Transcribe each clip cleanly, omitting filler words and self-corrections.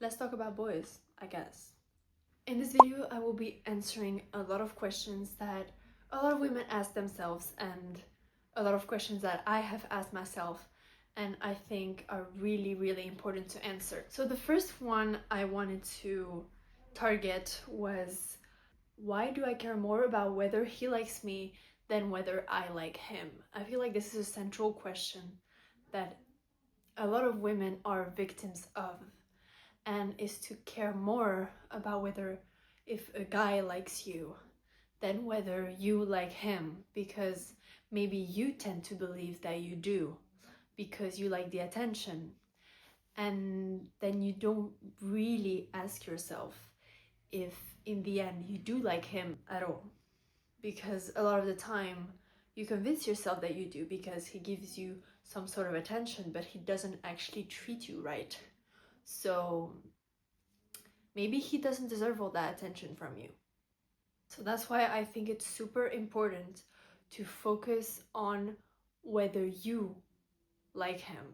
let's talk about boys, I guess. In this video, I will be answering a lot of questions that a lot of women ask themselves and a lot of questions that I have asked myself and I think are really, really important to answer. So the first one I wanted to target was, why do I care more about whether he likes me than whether I like him? I feel like this is a central question that a lot of women are victims of, and is to care more about whether if a guy likes you than whether you like him, because maybe you tend to believe that you do because you like the attention, and then you don't really ask yourself if in the end you do like him at all, because a lot of the time you convince yourself that you do because he gives you some sort of attention, but he doesn't actually treat you right. So maybe he doesn't deserve all that attention from you. So that's why I think it's super important to focus on whether you like him.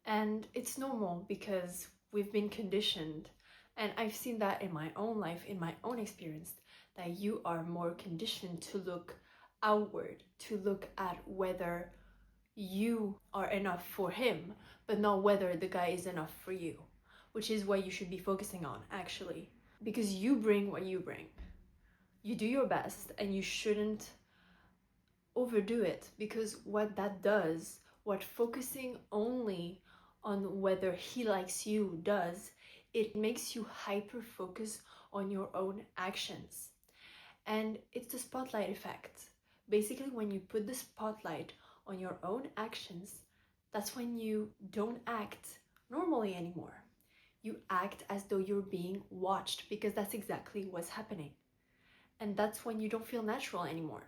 And it's normal because we've been conditioned, and I've seen that in my own life, in my own experience, that you are more conditioned to look outward, to look at whether you are enough for him, but not whether the guy is enough for you, which is what you should be focusing on, actually. Because you bring what you bring. You do your best, and you shouldn't overdo it, because what that does, what focusing only on whether he likes you does, it makes you hyper focus on your own actions. And it's the spotlight effect. Basically, when you put the spotlight on your own actions, that's when you don't act normally anymore. You act as though you're being watched, because that's exactly what's happening. And that's when you don't feel natural anymore.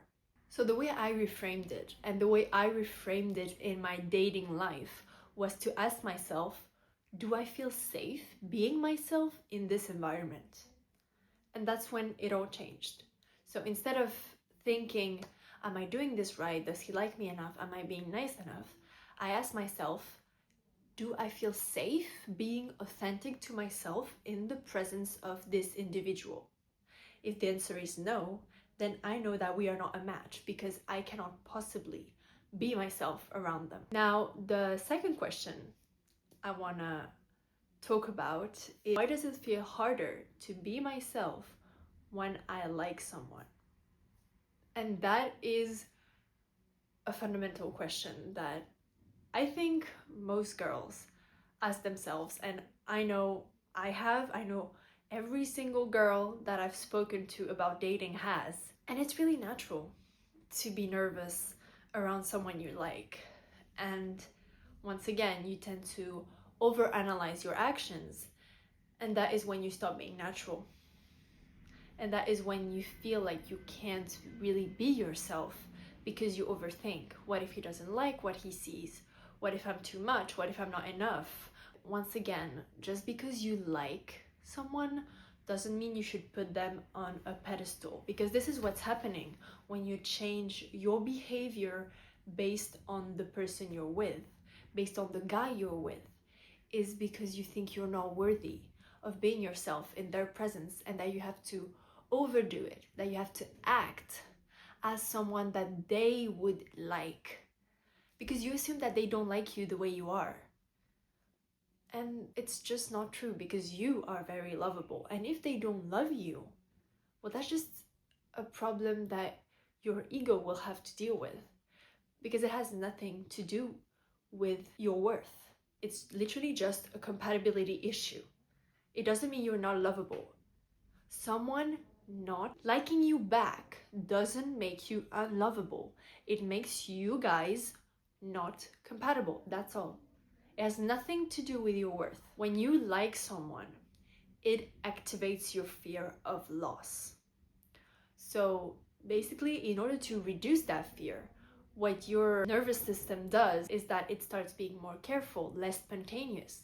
So the way I reframed it, and the way I reframed it in my dating life, was to ask myself, do I feel safe being myself in this environment? And that's when it all changed. So instead of thinking, am I doing this right? Does he like me enough? Am I being nice enough? I asked myself, do I feel safe being authentic to myself in the presence of this individual? If the answer is no, then I know that we are not a match, because I cannot possibly be myself around them. Now, the second question I wanna talk about is, why does it feel harder to be myself when I like someone? And that is a fundamental question that I think most girls ask themselves, and I know every single girl that I've spoken to about dating has. And it's really natural to be nervous around someone you like. And once again, you tend to overanalyze your actions. And that is when you stop being natural. And that is when you feel like you can't really be yourself because you overthink. What if he doesn't like what he sees? What if I'm too much? What if I'm not enough? Once again, just because you like someone doesn't mean you should put them on a pedestal, because this is what's happening when you change your behavior based on the person you're with, based on the guy you're with, is because you think you're not worthy of being yourself in their presence, and that you have to overdo it, that you have to act as someone that they would like, because you assume that they don't like you the way you are. And it's just not true, because you are very lovable. And if they don't love you, well, that's just a problem that your ego will have to deal with, because it has nothing to do with your worth. It's literally just a compatibility issue. It doesn't mean you're not lovable. Someone not liking you back doesn't make you unlovable. It makes you guys not compatible. That's all. It has nothing to do with your worth. When you like someone, it activates your fear of loss. So basically, in order to reduce that fear, what your nervous system does is that it starts being more careful, less spontaneous.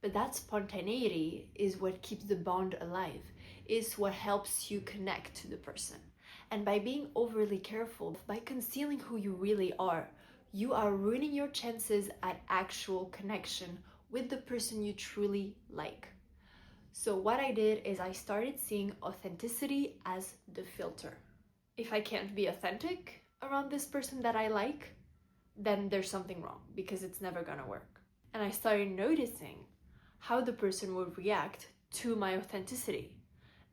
But that spontaneity is what keeps the bond alive, is what helps you connect to the person. And by being overly careful, by concealing who you really are, you are ruining your chances at actual connection with the person you truly like. So what I did is I started seeing authenticity as the filter. If I can't be authentic around this person that I like, then there's something wrong because it's never gonna work. And I started noticing how the person would react to my authenticity.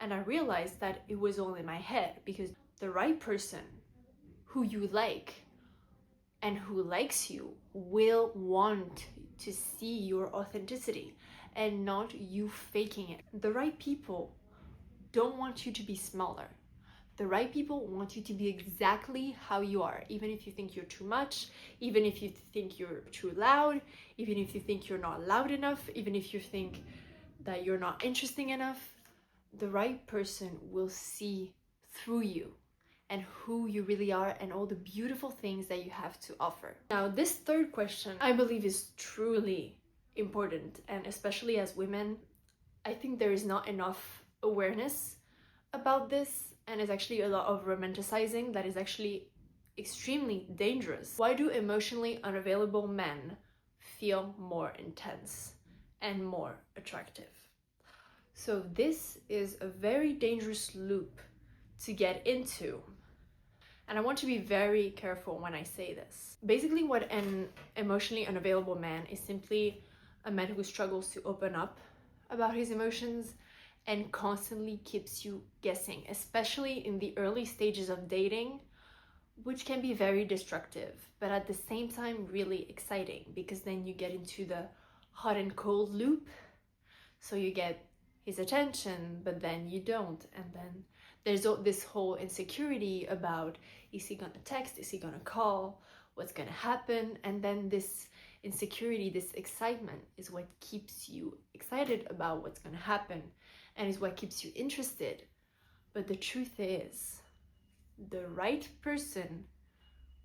And I realized that it was all in my head, because the right person who you like and who likes you will want to see your authenticity and not you faking it. The right people don't want you to be smaller. The right people want you to be exactly how you are, even if you think you're too much, even if you think you're too loud, even if you think you're not loud enough, even if you think that you're not interesting enough. The right person will see through you and who you really are and all the beautiful things that you have to offer. Now, this third question, I believe, is truly important, and especially as women, I think there is not enough awareness about this, and it's actually a lot of romanticizing that is actually extremely dangerous. Why do emotionally unavailable men feel more intense and more attractive? So this is a very dangerous loop to get into. And I want to be very careful when I say this. Basically, what an emotionally unavailable man is simply a man who struggles to open up about his emotions and constantly keeps you guessing, especially in the early stages of dating, which can be very destructive, but at the same time really exciting, because then you get into the hot and cold loop. So you get his attention, but then you don't, and then there's this whole insecurity about, is he gonna text, is he gonna call, what's gonna happen? And then this insecurity, this excitement is what keeps you excited about what's gonna happen, and is what keeps you interested. But the truth is, the right person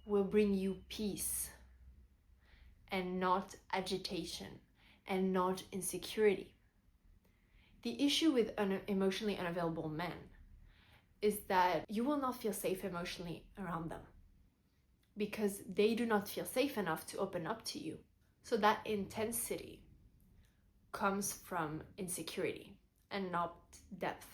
will bring you peace and not agitation and not insecurity. The issue with emotionally unavailable men is that you will not feel safe emotionally around them because they do not feel safe enough to open up to you. So that intensity comes from insecurity and not depth.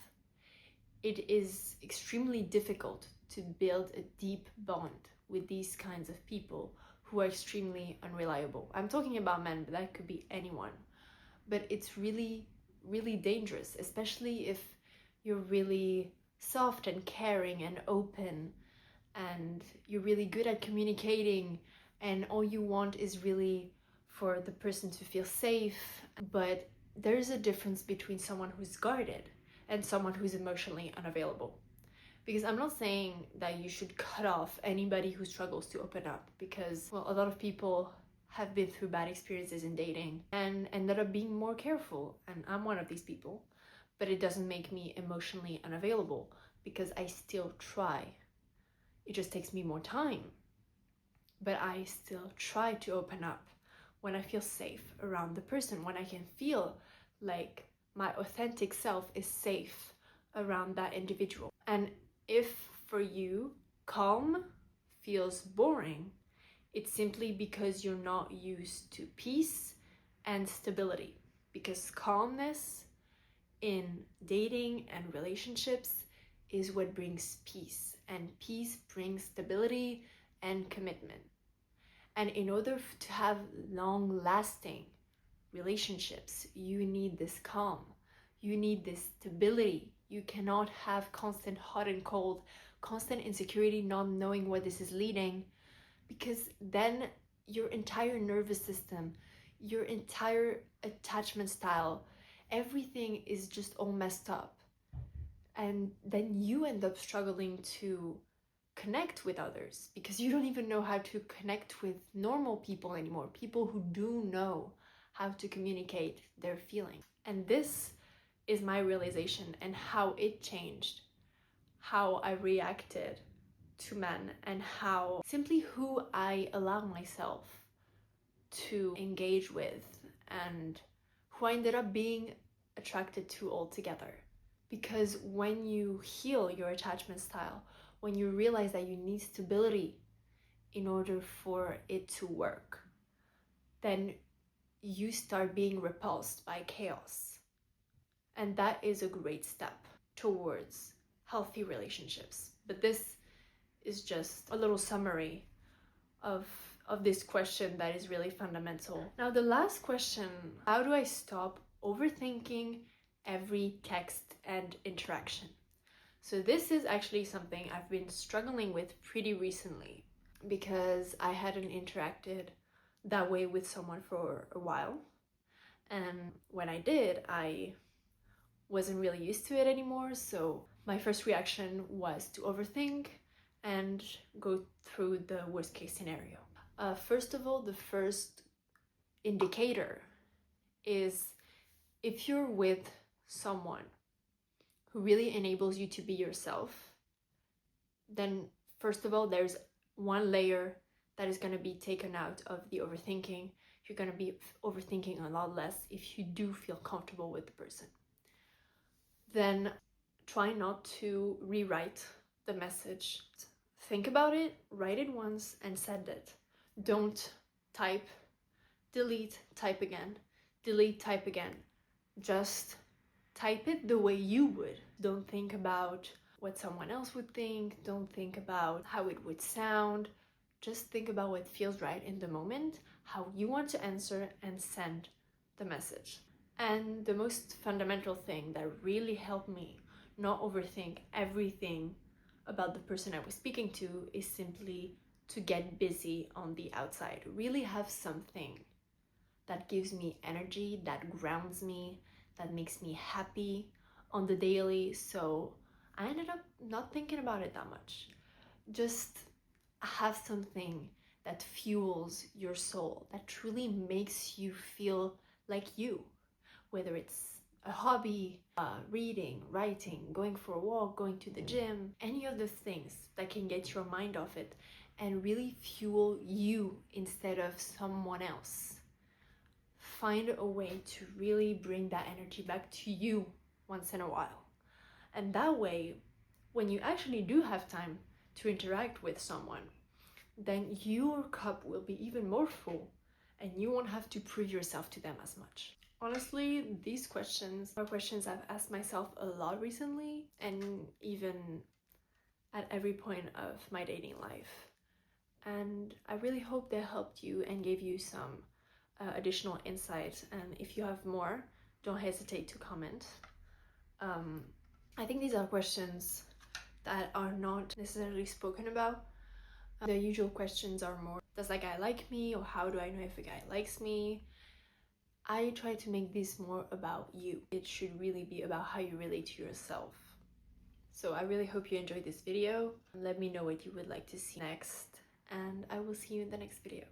It is extremely difficult to build a deep bond with these kinds of people who are extremely unreliable. I'm talking about men, but that could be anyone. But it's really dangerous, especially if you're really soft and caring and open and you're really good at communicating, and all you want is really for the person to feel safe. But there's a difference between someone who's guarded and someone who's emotionally unavailable. Because I'm not saying that you should cut off anybody who struggles to open up, because, well, a lot of people have been through bad experiences in dating and ended up being more careful, and I'm one of these people. But it doesn't make me emotionally unavailable, because I still try. It just takes me more time, but I still try to open up when I feel safe around the person, when I can feel like my authentic self is safe around that individual. And if for you calm feels boring, it's simply because you're not used to peace and stability. Because calmness in dating and relationships is what brings peace, and peace brings stability and commitment. And in order to have long-lasting relationships, you need this calm, you need this stability. You cannot have constant hot and cold, constant insecurity, not knowing where this is leading, because then your entire nervous system, your entire attachment style, everything is just all messed up. And then you end up struggling to connect with others because you don't even know how to connect with normal people anymore, people who do know how to communicate their feelings. And this is my realization and how it changed how I reacted to men, and how simply who I allow myself to engage with, and who I ended up being attracted to altogether. Because when you heal your attachment style, when you realize that you need stability in order for it to work, then you start being repulsed by chaos. And that is a great step towards healthy relationships. But this is just a little summary of this question that is really fundamental. Now, the last question, how do I stop overthinking every text and interaction? So this is actually something I've been struggling with pretty recently because I hadn't interacted that way with someone for a while. And when I did, I wasn't really used to it anymore. So my first reaction was to overthink and go through the worst case scenario. First of all, the first indicator is if you're with someone who really enables you to be yourself, then first of all, there's one layer that is going to be taken out of the overthinking. You're going to be overthinking a lot less if you do feel comfortable with the person. Then try not to rewrite the message. Think about it, write it once, and send it. Don't type, delete, type again, delete, type again. Just type it the way you would. Don't think about what someone else would think. Don't think about how it would sound. Just think about what feels right in the moment, how you want to answer and send the message. And the most fundamental thing that really helped me not overthink everything about the person I was speaking to is simply to get busy on the outside. Really have something that gives me energy, that grounds me, that makes me happy on the daily. So I ended up not thinking about it that much. Just have something that fuels your soul, that truly makes you feel like you. Whether it's a hobby, reading, writing, going for a walk, going to the gym, any of the things that can get your mind off it and really fuel you instead of someone else. Find a way to really bring that energy back to you once in a while. And that way, when you actually do have time to interact with someone, then your cup will be even more full and you won't have to prove yourself to them as much. Honestly, these questions are questions I've asked myself a lot recently, and even at every point of my dating life. And I really hope they helped you and gave you some additional insight. And if you have more, don't hesitate to comment. I think these are questions that are not necessarily spoken about. The usual questions are more, does that guy like me? Or how do I know if a guy likes me? I try to make this more about you. It should really be about how you relate to yourself. So I really hope you enjoyed this video. Let me know what you would like to see next, and I will see you in the next video.